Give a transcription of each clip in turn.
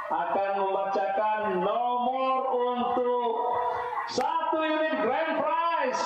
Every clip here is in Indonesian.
akan membacakan nomor untuk 1 unit grand prize.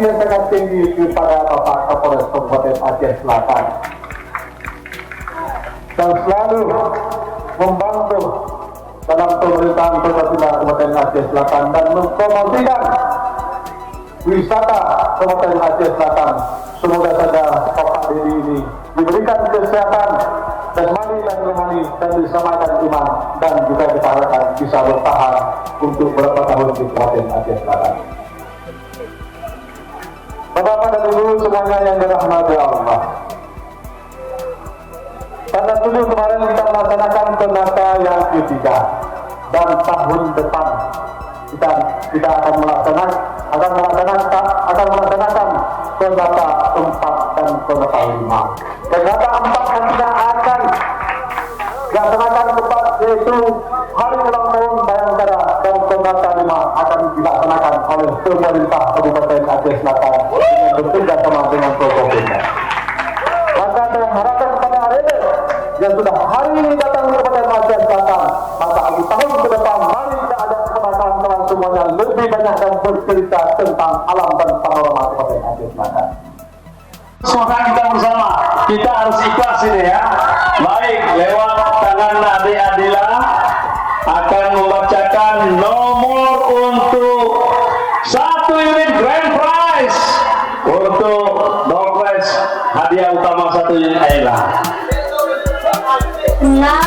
yang sangat tinggi kepada Bapak Kapolres Kabupaten Aceh Selatan dan selalu membantu dalam pemerintahan Kota Kabupaten Aceh Selatan dan mempromosikan wisata Kabupaten Aceh Selatan. Semoga saja Bapak Dedi ini diberikan kesehatan dan rohani dan diselamatkan iman, dan juga kita harapkan bisa bertahan untuk beberapa tahun di Kabupaten Aceh Selatan. Bapak dan Ibu semuanya yang dirahmati Allah, pada 7 kemarin kita melaksanakan penata yang ketiga, dan tahun depan kita akan melaksanakan penata keempat dan Sonata 5. Ternyata 4 nantinya akan dilaksanakan tepat, yaitu hari ulang tahun Bayangkara dan Sonata 5 akan dilaksanakan oleh pemerintah Kabupaten Aceh Selatan dengan bekerja sama dengan Prokopimda. Maka saya harapkan kepada Arede yang sudah hari ini datang ke Kabupaten Aceh Selatan, maka di tahun ke depan mari kita ada kesempatan teman semuanya lebih banyak dan bercerita tentang alam dan panorama Kabupaten Aceh Selatan. Semoga kita bersama, kita harus ikhlas ini ya. Baik, lewat tangan adik Adila akan membacakan nomor untuk 1 unit grand prize untuk Dolpres hadiah utama 1 unit Ayla. 6, 3,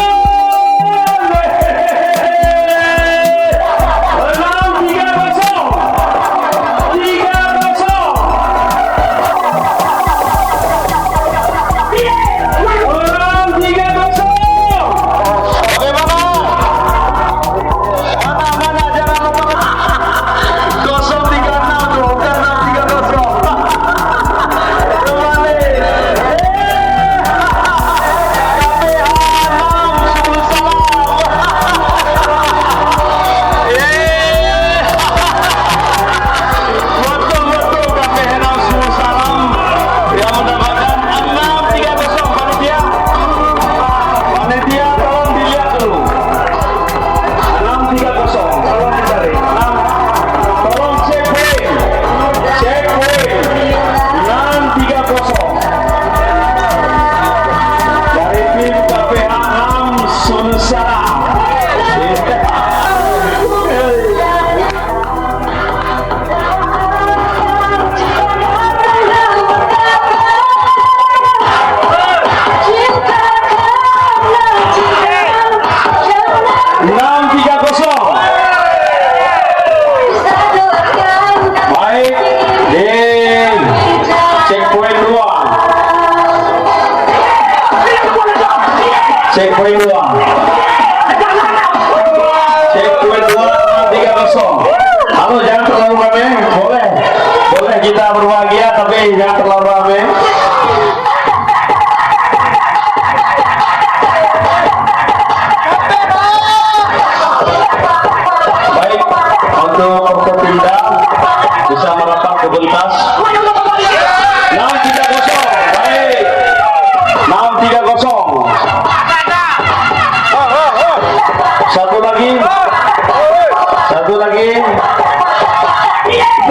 630. Halo, jangan terlalu rame, boleh kita berbahagia tapi jangan terlalu rame. Baik, untuk Prokopimda bisa merapat ke pentas. 630, baik, 630. Satu lagi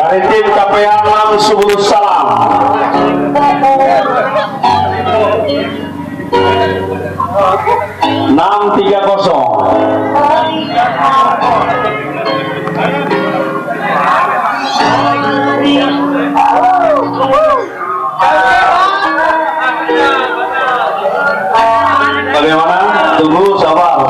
dari tim KPH 6 Subulus Salam. Bagaimana? Tunggu, sabar.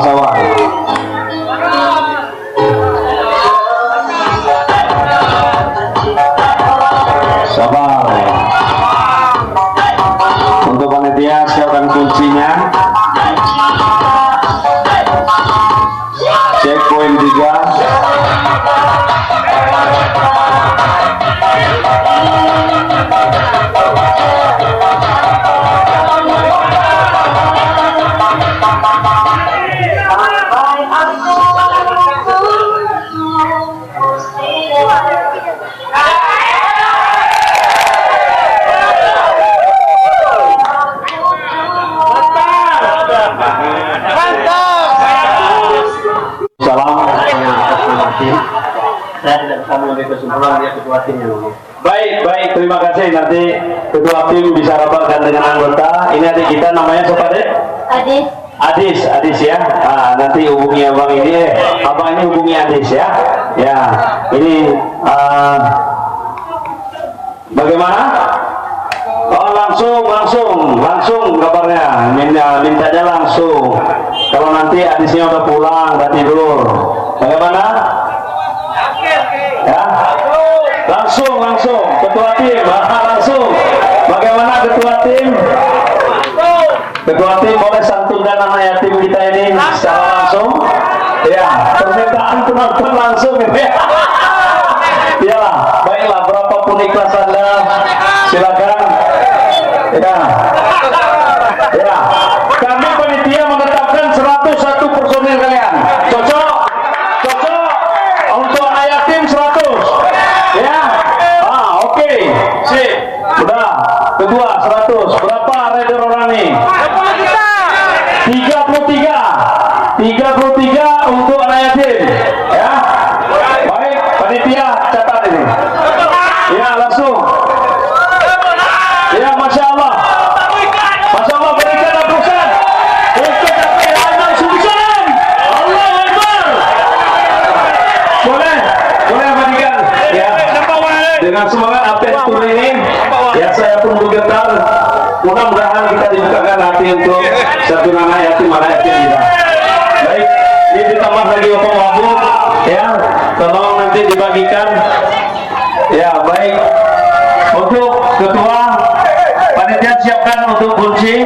Untuk panitia siapkan kuncinya. Cek poin 3. Saya tidak bisa mengambil kesimpulan dia ketua timnya. Baik, terima kasih. Nanti ketua tim bisa rapatkan dengan anggota. Ini adik kita namanya siapa, Dek? Adis ya. Nanti hubungi abang ini. Abang ini hubungi Adis ya. Ya, ini bagaimana? Oh, langsung kabarnya. Mintanya langsung. Kalau nanti Adisnya udah pulang, udah tidur. Bagaimana? Ya, langsung ketua tim, langsung. Bagaimana ketua tim? Ketua tim boleh santunkan anak yatim kita ini secara langsung. Ya, permintaan penonton langsung ya. Ya, baiklah, berapapun ikhlas Anda, silakan. Ya, ya. Kami panitia menetapkan 101 personil kalian. Cocok? Cocok? Untuk anak yatim 100. Ya? Oke. Sip. Udah. Kedua 100. Berapa rider orang nih? 33 untuk anak yatim. Ya? Baik, panitia catat ini. Ya, langsung. Ya, Masya Allah. Masya Allah, berikan aplasan untuk Ahmad Sultan. Allahu Akbar. Boleh berikan. Ya, dengan semangat update tour ini, ya saya pun bergetar. Mudah-mudahan kita dibukakan hati untuk satu anak yatim kita. Baik, ini ditambah lagi Bapak Wabuk, ya, tolong nanti dibagikan. Ya, baik. Untuk ketua panitia siapkan untuk kunci,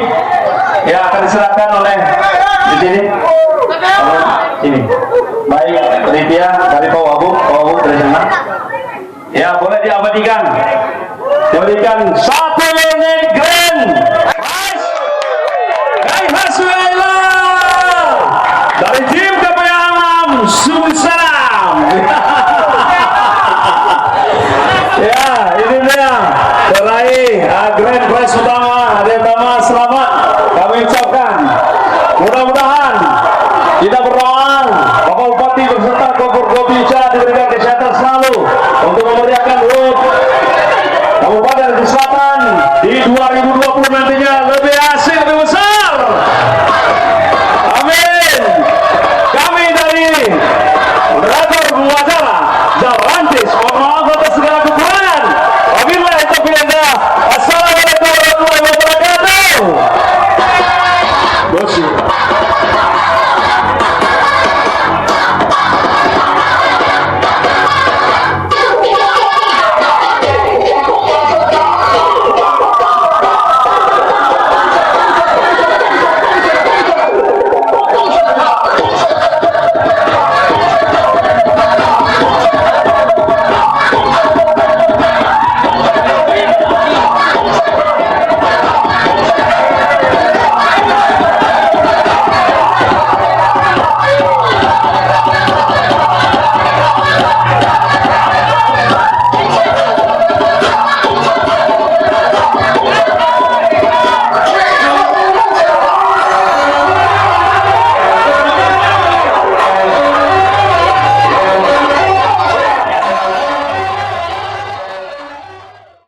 ya akan diserahkan oleh di sini. Ini. Baik, panitia dari Pak Wabuk dari sana. Ya, boleh diabadikan. Diabadikan satu negren. Hai Haswela dari tim Kepayaman Sumsalam. Ya, ini dia peraih Grand Prize utama, hadiah utama. Selamat kami ucapkan. Mudah-mudahan kita berdoa Bapak Bupati beserta Gubernur Provinsi diberikan kesehatan selalu untuk